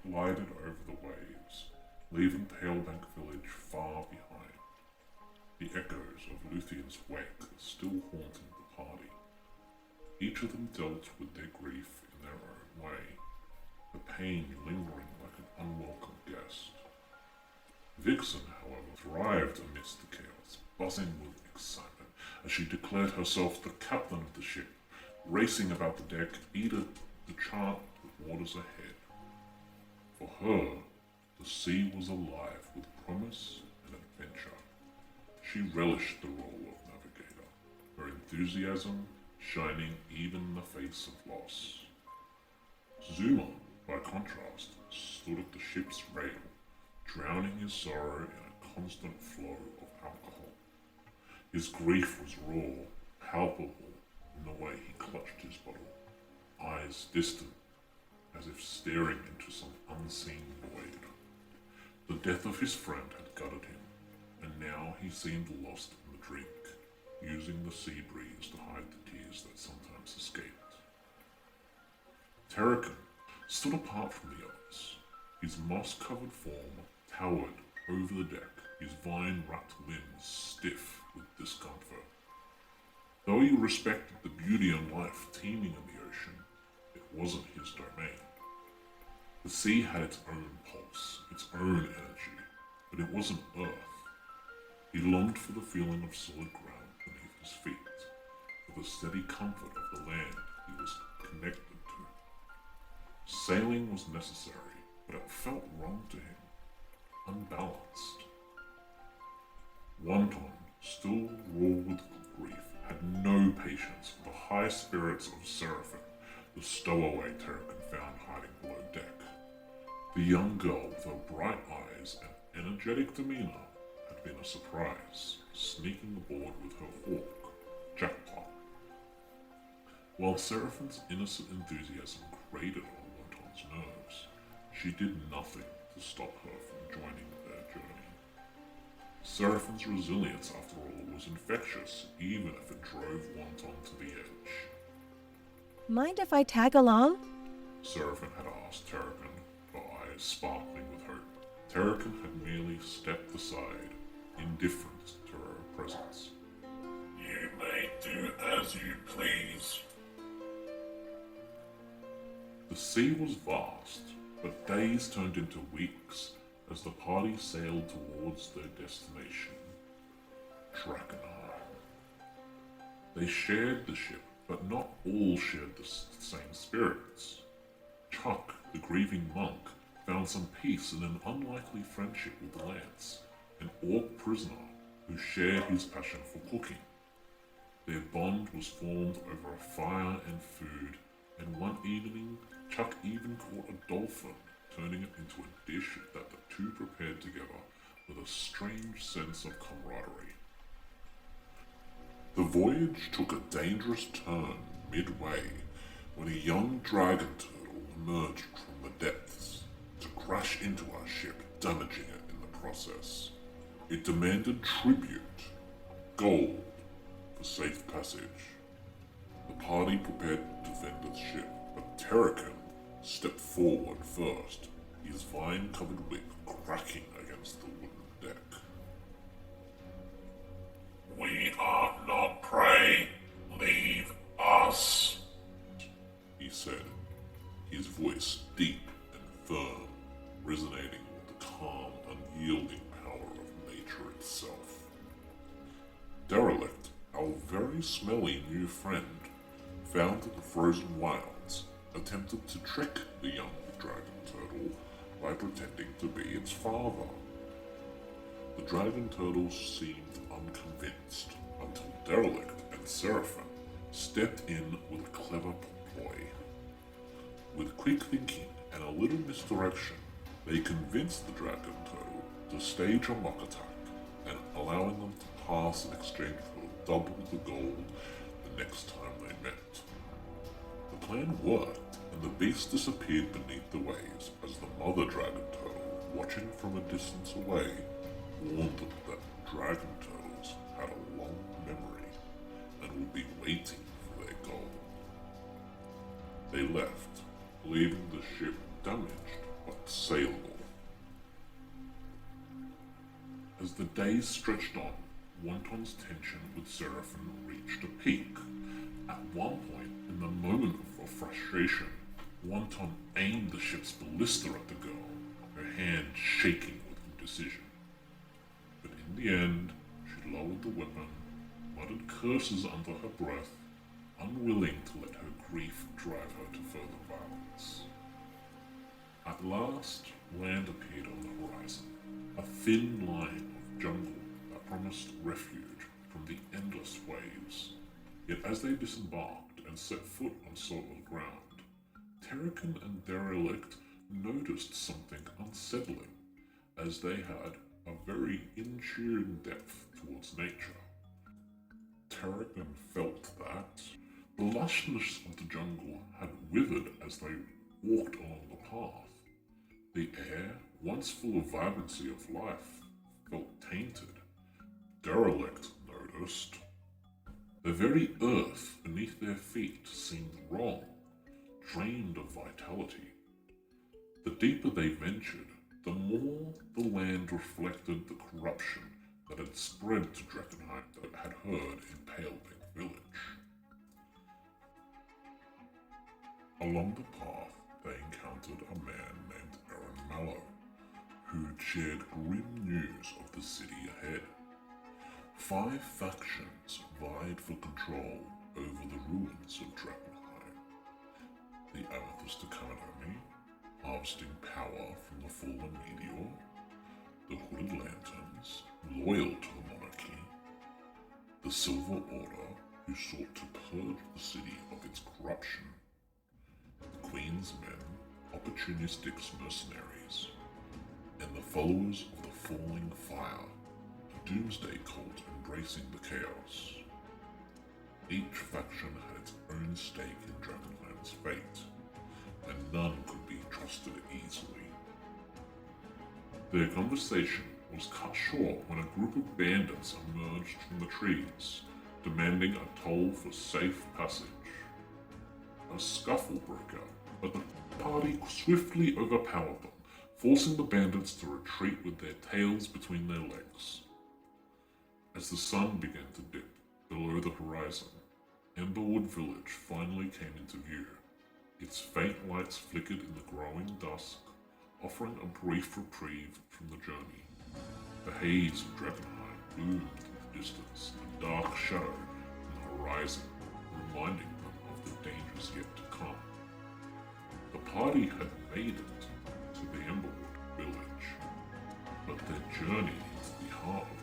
glided over the waves, leaving Palebank village far behind. The echoes of Luthien's wake still haunted the party. Each of them dealt with their grief in their own way, the pain lingering like an unwelcome guest. Vixen, however, thrived amidst the chaos, buzzing with excitement as she declared herself the captain of the ship, racing about the deck, eager to chart the waters ahead. For her, the sea was alive with promise and adventure. She relished the role of navigator, her enthusiasm shining even in the face of loss. Zuma, by contrast, stood at the ship's rail, drowning his sorrow in a constant flow of alcohol. His grief was raw, palpable in the way he clutched his bottle, eyes distant, as if staring into some unseen void. The death of his friend had gutted him, and now he seemed lost in the drink, using the sea breeze to hide the tears that sometimes escaped. Terrican stood apart from the others. His moss-covered form towered over the deck, his vine-wrapped limbs stiff with discomfort. Though he respected the beauty and life teeming in the ocean, it wasn't his domain. The sea had its own pulse, its own energy, but it wasn't earth. He longed for the feeling of solid ground beneath his feet, for the steady comfort of the land he was connected to. Sailing was necessary, but it felt wrong to him, unbalanced. Wonton, still raw with grief, had no patience for the high spirits of Seraphim, the stowaway Terrican found hiding below deck. The young girl with her bright eyes and energetic demeanor had been a surprise, sneaking aboard with her hawk, Jackpot. While Seraphim's innocent enthusiasm grated on Wonton's nerves, she did nothing to stop her from joining their journey. Seraphim's resilience, after all, was infectious, even if it drove Wonton to the edge. Mind if I tag along? Seraphim had asked Terrican, her eyes sparkling with hope. Terrican had merely stepped aside, indifferent to her presence. You may do as you please. The sea was vast, but days turned into weeks as the party sailed towards their destination, Drakkenheim. They shared the ship, but not all shared the same spirits. Chuck, the grieving monk, found some peace in an unlikely friendship with Lance, an orc prisoner who shared his passion for cooking. Their bond was formed over a fire and food, and one evening Chuck even caught a dolphin, turning it into a dish that the two prepared together with a strange sense of camaraderie. The voyage took a dangerous turn midway when a young dragon turtle emerged from the depths to crash into our ship, damaging it in the process. It demanded tribute, gold, for safe passage. The party prepared to defend its ship, but Terrican stepped forward first, his vine-covered whip cracking against the wooden deck. We are not prey. Leave us, he said, his voice deep and firm, resonating with the calm, unyielding power of nature itself. Derelict, our very smelly new friend, found in the frozen wilds, attempted to trick the young dragon turtle by pretending to be its father. The dragon turtle seemed unconvinced until Derelict and Seraphim stepped in with a clever ploy. With quick thinking and a little misdirection, they convinced the dragon turtle to stage a mock attack and allowing them to pass in exchange for double the gold the next time they met. The plan worked, and the beast disappeared beneath the waves as the mother dragon turtle, watching from a distance away, warned them that dragon turtles had a long memory and would be waiting for their gold. They left, leaving the ship damaged but As the days stretched on, Wonton's tension with Seraphim reached a peak. At one point, in the moment of frustration, Wonton aimed the ship's ballista at the girl, her hand shaking with indecision. But in the end, she lowered the weapon, muttered curses under her breath, unwilling to let her grief drive her to further violence. At last, land appeared on the horizon, a thin line of jungle that promised refuge from the endless waves. Yet as they disembarked and set foot on solid ground, Terrakin and Derelict noticed something unsettling, as they had a very in-tune depth towards nature. Terrakin felt that the lushness of the jungle had withered as they walked along the path. The air, once full of vibrancy of life, felt tainted. Derelict noticed the very earth beneath their feet seemed wrong, drained of vitality. The deeper they ventured, the more the land reflected the corruption that had spread to Drakkenheim that had heard in Palebank Village. Along the path, they encountered a man named Aaron Mallow, who shared grim news of the city ahead. 5 factions vied for control over the ruins of Drakkenheim. The Amethyst Academy, harvesting power from the fallen meteor, the Hooded Lanterns, loyal to the monarchy, the Silver Order, who sought to purge the city of its corruption, the Queen's men, opportunistic mercenaries, and the followers of the Falling Fire, a doomsday cult embracing the chaos. Each faction had its own stake in Drakkenheim's fate, and none could be trusted easily. Their conversation was cut short when a group of bandits emerged from the trees, demanding a toll for safe passage. A scuffle broke out, but the party swiftly overpowered them, forcing the bandits to retreat with their tails between their legs. As the sun began to dip below the horizon, Emberwood Village finally came into view. Its faint lights flickered in the growing dusk, offering a brief reprieve from the journey. The haze of Drakkenheim loomed in the distance, a dark shadow on the horizon, reminding them of the dangers yet to come. The party had made it to the Emberwood Village, but their journey into the heart of